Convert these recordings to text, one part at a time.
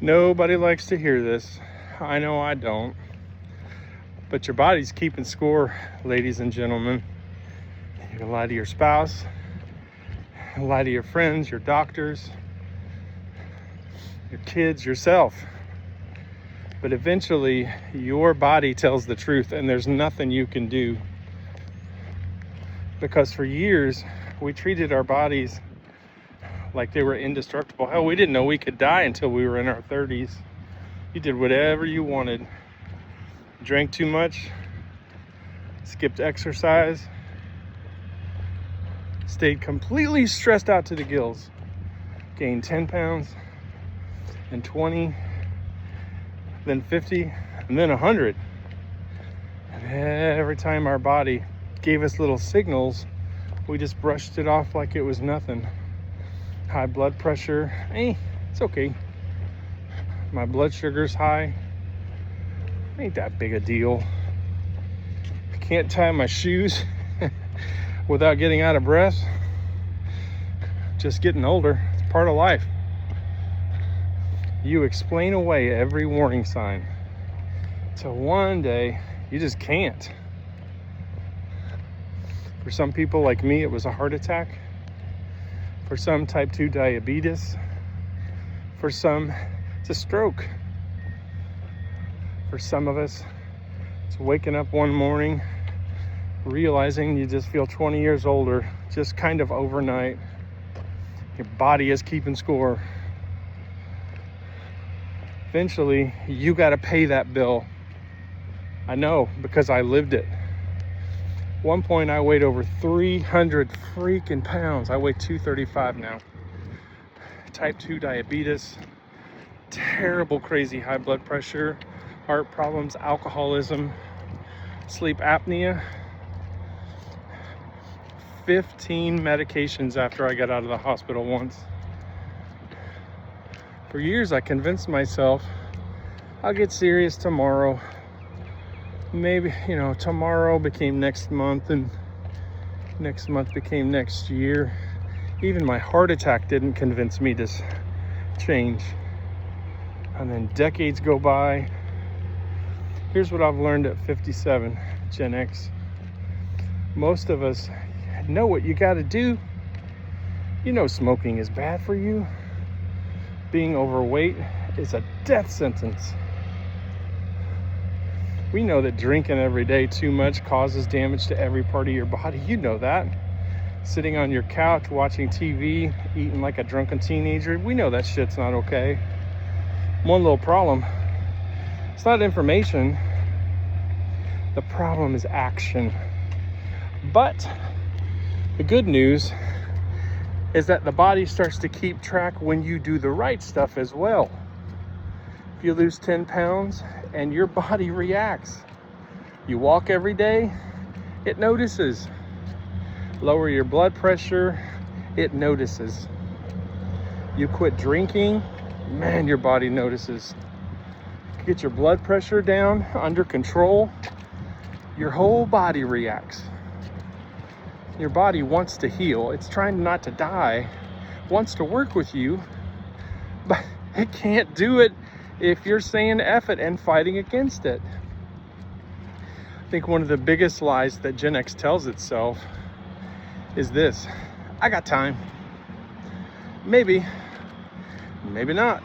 Nobody likes to hear this. I know I don't. But your body's keeping score, ladies and gentlemen. You can lie to your spouse, lie to your friends, your doctors, your kids, yourself. But eventually, your body tells the truth, and there's nothing you can do. Because for years, we treated our bodies like they were indestructible. Hell, we didn't know we could die until we were in our 30s. You did whatever you wanted. Drank too much, skipped exercise, stayed completely stressed out to the gills, gained 10 pounds, and 20, then 50, and then 100. And every time our body gave us little signals, we just brushed it off like it was nothing. High blood pressure, it's okay. My blood sugar's high, ain't that big a deal. I can't tie my shoes without getting out of breath. Just getting older, it's part of life. You explain away every warning sign till one day you just can't. For some people like me, it was a heart attack. For some, type 2 diabetes. For some, it's a stroke. For some of us, it's waking up one morning, realizing you just feel 20 years older, just kind of overnight. Your body is keeping score. Eventually, you got to pay that bill. I know, because I lived it. One point I weighed over 300 freaking pounds. I weigh 235 now. Type 2 diabetes, terrible, crazy high blood pressure, heart problems, alcoholism, sleep apnea. 15 medications after I got out of the hospital once. For years I convinced myself I'll get serious tomorrow. Maybe, tomorrow became next month, and next month became next year. Even my heart attack didn't convince me to change. And then decades go by. Here's what I've learned at 57, Gen X. Most of us know what you got to do. Smoking is bad for you. Being overweight is a death sentence. We know that drinking every day too much causes damage to every part of your body. You know that. Sitting on your couch, watching TV, eating like a drunken teenager, we know that shit's not okay. One little problem, it's not information. The problem is action. But the good news is that the body starts to keep track when you do the right stuff as well. If you lose 10 pounds and your body reacts, you walk every day, it notices. Lower your blood pressure, it notices. You quit drinking, man, your body notices. Get your blood pressure down, under control, your whole body reacts. Your body wants to heal. It's trying not to die, wants to work with you, but it can't do it if you're saying F it and fighting against it. I think one of the biggest lies that Gen X tells itself is this: I got time. Maybe not.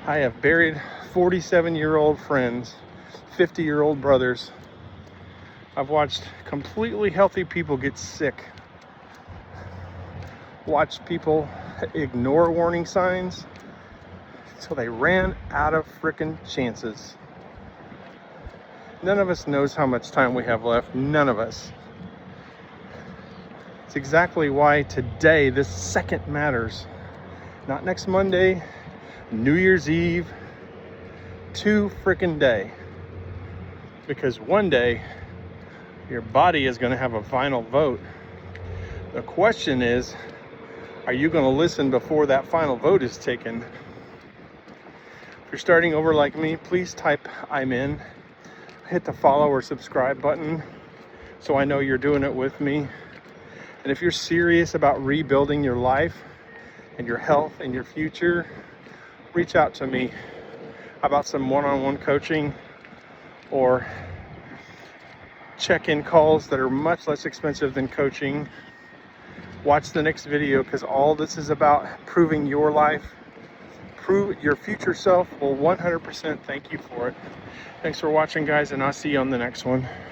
I have buried 47-year-old friends, 50-year-old brothers. I've watched completely healthy people get sick. Watched people ignore warning signs until they ran out of frickin' chances. None of us knows how much time we have left. None of us. It's exactly why today, this second, matters. Not next Monday, New Year's Eve, two frickin' day. Because one day, your body is going to have a final vote. The question is, are you going to listen before that final vote is taken? If you're starting over like me, please type I'm in. Hit the follow or subscribe button so I know you're doing it with me. And if you're serious about rebuilding your life and your health and your future, reach out to me about some one-on-one coaching or check-in calls that are much less expensive than coaching. Watch the next video, because all this is about proving your life. Prove your future self will 100% thank you for it. Thanks for watching, guys, and I'll see you on the next one.